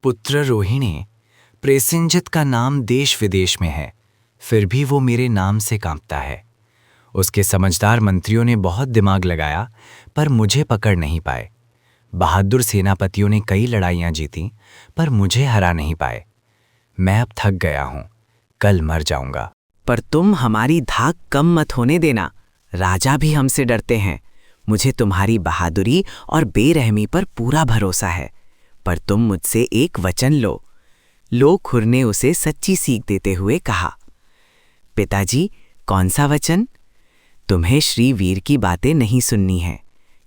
पुत्र रोहिणी, प्रेसेंजित का नाम देश विदेश में है, फिर भी वो मेरे नाम से कांपता है। उसके समझदार मंत्रियों ने बहुत दिमाग लगाया, पर मुझे पकड़ नहीं पाए। बहादुर सेनापतियों ने कई लड़ाइयां जीती, पर मुझे हरा नहीं पाए। मैं अब थक गया हूं, कल मर जाऊंगा। पर तुम हमारी धाक कम मत होने देना। राजा भी हमसे डरते हैं। मुझे तुम्हारी बहादुरी और बेरहमी पर पूरा भरोसा है, पर तुम मुझसे एक वचन लो। लोकखुर ने उसे सच्ची सीख देते हुए कहा। पिताजी, कौन सा वचन? तुम्हें श्री वीर की बातें नहीं सुननी हैं।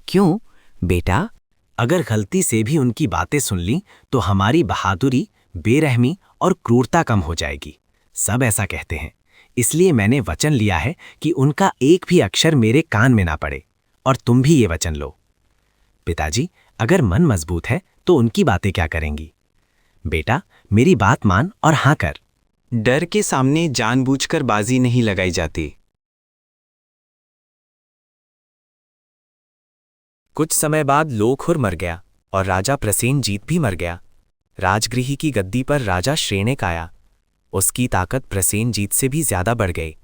क्यों बेटा? अगर गलती से भी उनकी बातें सुन ली तो हमारी बहादुरी, बेरहमी और क्रूरता कम हो जाएगी। सब ऐसा कहते हैं, इसलिए मैंने वचन लिया है कि उनका एक भी अक्षर मेरे कान में ना पड़े। और तुम भी ये वचन लो। पिताजी, अगर मन मजबूत है तो उनकी बातें क्या करेंगी? बेटा, मेरी बात मान और हाँ कर। डर के सामने जानबूझकर बाजी नहीं लगाई जाती। कुछ समय बाद लोकखुर मर गया और राजा प्रसेनजीत भी मर गया। राजगृह की गद्दी पर राजा श्रेणिक आया। उसकी ताकत प्रसेनजीत से भी ज्यादा बढ़ गई।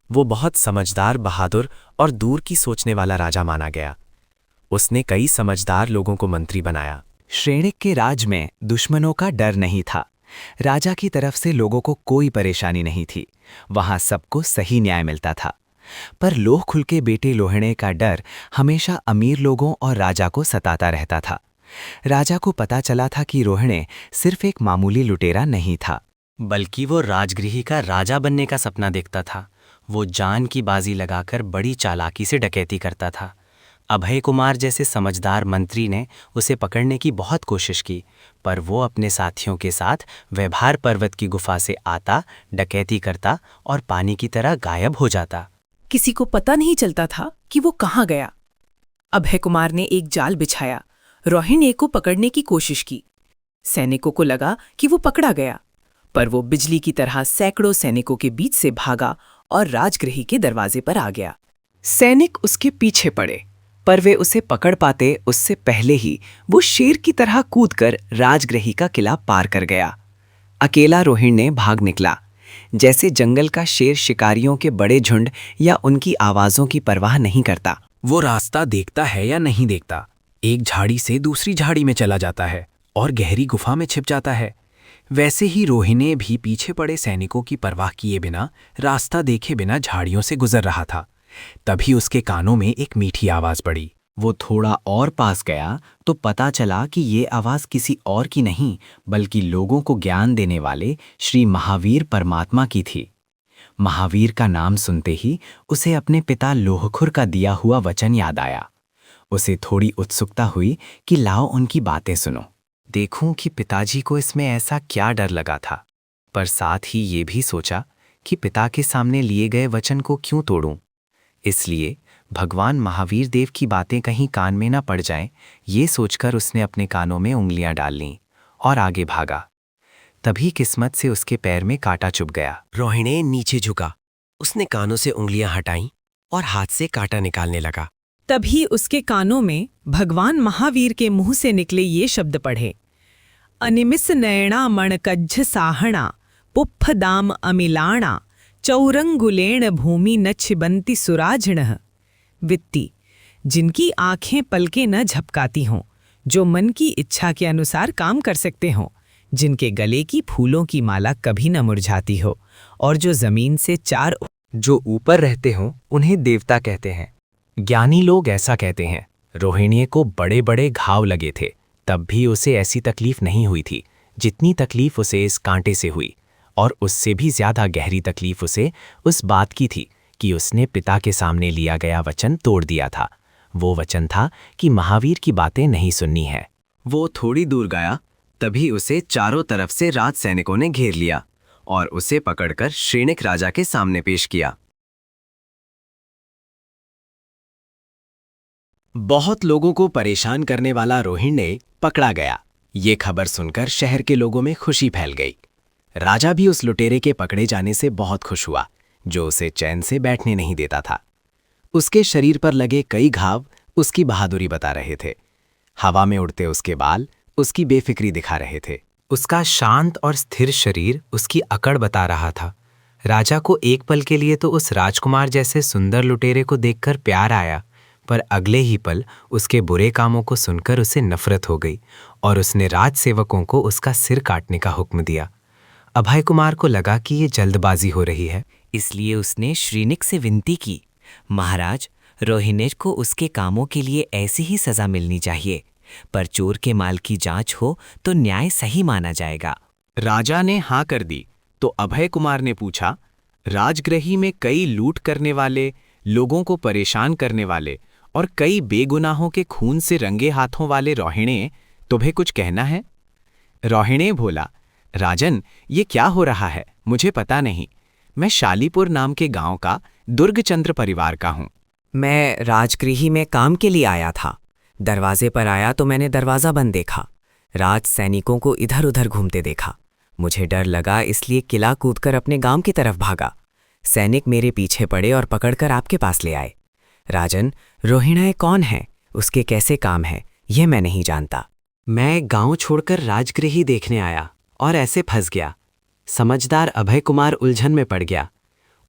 वो बहुत समझदार, बहादुर और दूर की सोचने वाला राजा माना गया। उसने कई समझदार लोगों को मंत्री बनाया। श्रेणिक के राज में दुश्मनों का डर नहीं था। राजा की तरफ से लोगों को कोई परेशानी नहीं थी। वहां सबको सही न्याय मिलता था। पर लोहखुल के बेटे लोहणे का डर हमेशा अमीर लोगों और राजा को सताता रहता था। राजा को पता चला था कि रोहिणे सिर्फ एक मामूली लुटेरा नहीं था, बल्कि वो राजगृह का राजा बनने का सपना देखता था। वो जान की बाजी लगाकर बड़ी चालाकी से डकैती करता था। अभय कुमार जैसे समझदार मंत्री ने उसे पकड़ने की बहुत कोशिश की, पर वो अपने साथियों के साथ व्यवहार पर्वत की गुफा से आता, डकैती करता और पानी की तरह गायब हो जाता। किसी को पता नहीं चलता था कि वो कहाँ गया। अभय कुमार ने एक जाल बिछाया, रोहिणी को पकड़ने की कोशिश की। सैनिकों को लगा कि वो पकड़ा गया, पर वो बिजली की तरह सैकड़ों सैनिकों के बीच से भागा और राजगृह के दरवाजे पर आ गया। सैनिक उसके पीछे पड़े, पर वे उसे पकड़ पाते उससे पहले ही वो शेर की तरह कूदकर राजगृह का किला पार कर गया। अकेला रोहिणी भाग निकला, जैसे जंगल का शेर शिकारियों के बड़े झुंड या उनकी आवाजों की परवाह नहीं करता। वो रास्ता देखता है या नहीं देखता, एक झाड़ी से दूसरी झाड़ी में चला जाता है और गहरी गुफा में छिप जाता है। वैसे ही रोहिणी भी पीछे पड़े सैनिकों की परवाह किए बिना, रास्ता देखे बिना झाड़ियों से गुजर रहा था। तभी उसके कानों में एक मीठी आवाज पड़ी। वो थोड़ा और पास गया तो पता चला कि ये आवाज किसी और की नहीं, बल्कि लोगों को ज्ञान देने वाले श्री महावीर परमात्मा की थी। महावीर का नाम सुनते ही उसे अपने पिता लोहखुर का दिया हुआ वचन याद आया। उसे थोड़ी उत्सुकता हुई कि लाओ उनकी बातें सुनो, देखूं कि पिताजी को इसमें ऐसा क्या डर लगा था। पर साथ ही ये भी सोचा कि पिता के सामने लिए गए वचन को क्यों तोड़ूं। इसलिए भगवान महावीर देव की बातें कहीं कान में ना पड़ जाएं, ये सोचकर उसने अपने कानों में उंगलियां डाल लीं और आगे भागा। तभी किस्मत से उसके पैर में कांटा चुभ गया। रोहिणी नीचे झुका, उसने कानों से उंगलियां हटाईं और हाथ से कांटा निकालने लगा। तभी उसके कानों में भगवान महावीर के मुंह से निकले ये शब्द पढ़े। अनिमिस नयना मणकज्झ साहणा पुप्फ दाम अमिलाणा चौरंगुलेण भूमि न छिबंती सुराझणः। वित्ती, जिनकी आंखें पलके न झपकाती हों, जो मन की इच्छा के अनुसार काम कर सकते हों, जिनके गले की फूलों की माला कभी न मुरझाती हो, और जो जमीन से जो ऊपर रहते हों उन्हें देवता कहते हैं। ज्ञानी लोग ऐसा कहते हैं। रोहिणी को बड़े बड़े घाव लगे थे, तब भी उसे ऐसी तकलीफ नहीं हुई थी जितनी तकलीफ उसे इस कांटे से हुई। और उससे भी ज्यादा गहरी तकलीफ उसे उस बात की थी कि उसने पिता के सामने लिया गया वचन तोड़ दिया था। वो वचन था कि महावीर की बातें नहीं सुननी है। वो थोड़ी दूर गया, तभी उसे चारों तरफ से राज सैनिकों ने घेर लिया और उसे पकड़कर श्रेणिक राजा के सामने पेश किया। बहुत लोगों को परेशान करने वाला रोहिणी पकड़ा गया। ये खबर सुनकर शहर के लोगों में खुशी फैल गई। राजा भी उस लुटेरे के पकड़े जाने से बहुत खुश हुआ, जो उसे चैन से बैठने नहीं देता था। उसके शरीर पर लगे कई घाव उसकी बहादुरी बता रहे थे। हवा में उड़ते उसके बाल उसकी बेफिक्री दिखा रहे थे उसका शांत और स्थिर शरीर उसकी अकड़ बता रहा था। राजा को एक पल के लिए तो उस राजकुमार जैसे सुंदर लुटेरे को देखकर प्यार आया, पर अगले ही पल उसके बुरे कामों को सुनकर उसे नफरत हो गई और उसने राजसेवकों को उसका सिर काटने का हुक्म दिया। अभय कुमार को लगा कि ये जल्दबाजी हो रही है, इसलिए उसने श्रीनिक से विनती की, महाराज, रोहिणी को उसके कामों के लिए ऐसी ही सजा मिलनी चाहिए, पर चोर के माल की जांच हो तो न्याय सही माना जाएगा। राजा ने हाँ कर दी तो अभय कुमार ने पूछा, राजगृही में कई लूट करने वाले, लोगों को परेशान करने वाले और कई बेगुनाहों के खून से रंगे हाथों वाले रोहिणी, तुम्हें कुछ कहना है? रोहिणी बोला, राजन, ये क्या हो रहा है, मुझे पता नहीं। मैं शालीपुर नाम के गांव का दुर्गचंद्र परिवार का हूं। मैं राजगृही में काम के लिए आया था। दरवाजे पर आया तो मैंने दरवाज़ा बंद देखा। राज सैनिकों को इधर उधर घूमते देखा। मुझे डर लगा, इसलिए किला कूदकर अपने गांव की तरफ भागा। सैनिक मेरे पीछे पड़े और पकड़कर आपके पास ले आए। राजन, रोहिणी कौन है, उसके कैसे काम है, यह मैं नहीं जानता। मैं गांव छोड़कर राजगृही देखने आया और ऐसे फंस गया। समझदार अभय कुमार उलझन में पड़ गया।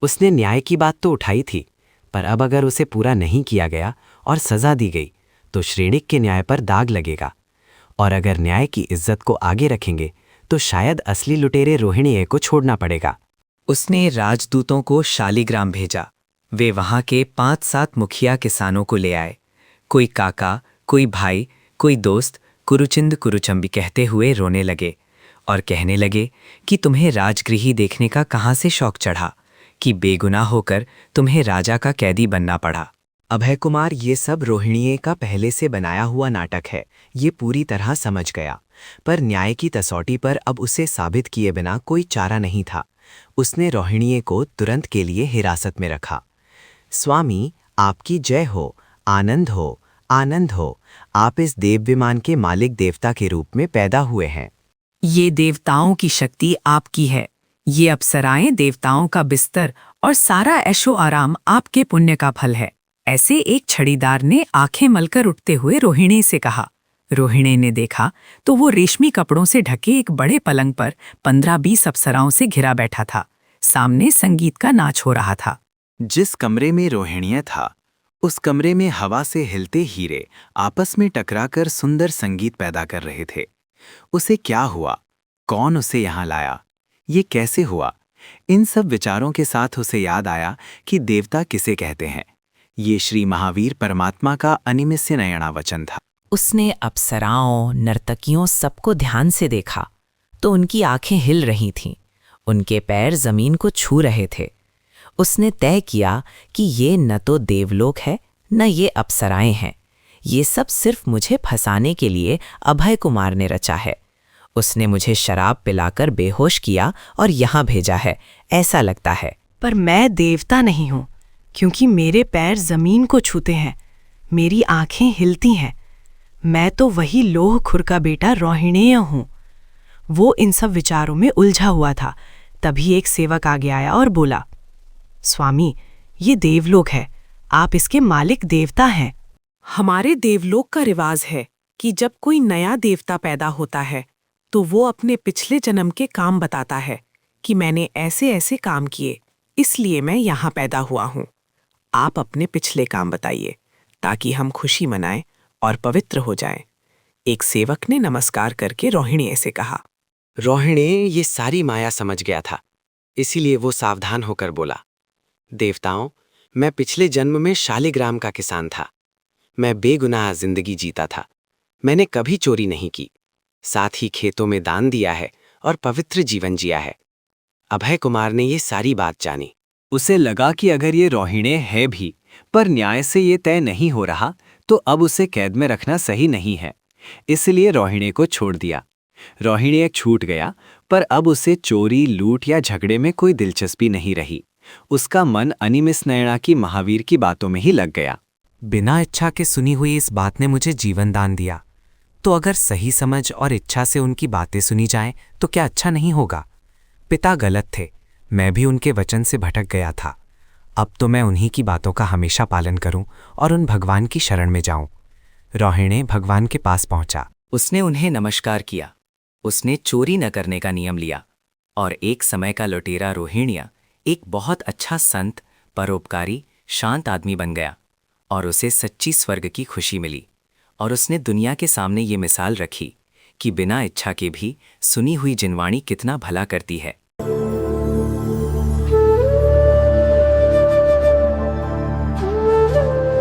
उसने न्याय की बात तो उठाई थी, पर अब अगर उसे पूरा नहीं किया गया और सजा दी गई तो श्रेणिक के न्याय पर दाग लगेगा, और अगर न्याय की इज्जत को आगे रखेंगे तो शायद असली लुटेरे रोहिणी को छोड़ना पड़ेगा। उसने राजदूतों को शालीग्राम भेजा। वे वहां के 5-7 मुखिया किसानों को ले आए। कोई काका, कोई भाई, कोई दोस्त कुरुचिंद कुरुचंबी कहते हुए रोने लगे और कहने लगे कि तुम्हें राजगृही देखने का कहाँ से शौक चढ़ा कि बेगुनाह होकर तुम्हें राजा का कैदी बनना पड़ा। अभय कुमार ये सब रोहिणी का पहले से बनाया हुआ नाटक है, ये पूरी तरह समझ गया, पर न्याय की तसौटी पर अब उसे साबित किए बिना कोई चारा नहीं था। उसने रोहिणी को तुरंत के लिए हिरासत में रखा। स्वामी, आपकी जय हो, आनंद हो, आनंद हो। आप इस देव विमान के मालिक देवता के रूप में पैदा हुए हैं। ये देवताओं की शक्ति आपकी है। ये अप्सराएं देवताओं का बिस्तर और सारा ऐशो आराम आपके पुण्य का फल है। ऐसे एक छड़ीदार ने आंखें मलकर उठते हुए रोहिणी से कहा। रोहिणी ने देखा तो वो रेशमी कपड़ों से ढके एक बड़े पलंग पर 15-20 अप्सराओं से घिरा बैठा था। सामने संगीत का नाच हो रहा था। जिस कमरे में रोहिणी था, उस कमरे में हवा से हिलते हीरे आपस में टकराकर सुंदर संगीत पैदा कर रहे थे। उसे क्या हुआ? कौन उसे यहाँ लाया? ये कैसे हुआ? इन सब विचारों के साथ उसे याद आया कि देवता किसे कहते हैं। ये श्री महावीर परमात्मा का अनिमिष्य नयना वचन था। उसने अप्सराओं, नर्तकियों सबको ध्यान से देखा तो उनकी आंखें हिल रही थीं, उनके पैर जमीन को छू रहे थे। उसने तय किया कि ये न तो देवलोक है न ये अप्सराएं हैं। ये सब सिर्फ मुझे फंसाने के लिए अभय कुमार ने रचा है। उसने मुझे शराब पिलाकर बेहोश किया और यहाँ भेजा है, ऐसा लगता है। पर मैं देवता नहीं हूँ, क्योंकि मेरे पैर जमीन को छूते हैं, मेरी आंखें हिलती हैं। मैं तो वही लोह खुर का बेटा रोहिणी हूँ। वो इन सब विचारों में उलझा हुआ था। तभी एक सेवक आगे आया और बोला, स्वामी, ये देवलोक है, आप इसके मालिक देवता हैं। हमारे देवलोक का रिवाज है कि जब कोई नया देवता पैदा होता है तो वो अपने पिछले जन्म के काम बताता है कि मैंने ऐसे ऐसे काम किए, इसलिए मैं यहाँ पैदा हुआ हूँ। आप अपने पिछले काम बताइए ताकि हम खुशी मनाएं और पवित्र हो जाएं। एक सेवक ने नमस्कार करके रोहिणी से कहा। रोहिणी ये सारी माया समझ गया था, इसीलिए वो सावधान होकर बोला, देवताओं, मैं पिछले जन्म में शालीग्राम का किसान था। मैं बेगुनाह जिंदगी जीता था। मैंने कभी चोरी नहीं की, साथ ही खेतों में दान दिया है और पवित्र जीवन जिया है। अभय कुमार ने ये सारी बात जानी। उसे लगा कि अगर ये रोहिणी है भी, पर न्याय से ये तय नहीं हो रहा तो अब उसे कैद में रखना सही नहीं है, इसलिए रोहिणी को छोड़ दिया। रोहिणी छूट गया, पर अब उसे चोरी, लूट या झगड़े में कोई दिलचस्पी नहीं रही। उसका मन अनिमिष नयना की महावीर की बातों में ही लग गया। बिना इच्छा के सुनी हुई इस बात ने मुझे जीवन दान दिया, तो अगर सही समझ और इच्छा से उनकी बातें सुनी जाएं तो क्या अच्छा नहीं होगा? पिता गलत थे, मैं भी उनके वचन से भटक गया था। अब तो मैं उन्हीं की बातों का हमेशा पालन करूं और उन भगवान की शरण में जाऊं। रोहिणी भगवान के पास पहुंचा। उसने उन्हें नमस्कार किया। उसने चोरी न करने का नियम लिया और एक समय का लुटेरा रोहिणिया एक बहुत अच्छा संत, परोपकारी, शांत आदमी बन गया और उसे सच्ची स्वर्ग की खुशी मिली। और उसने दुनिया के सामने ये मिसाल रखी कि बिना इच्छा के भी सुनी हुई जिनवाणी कितना भला करती है।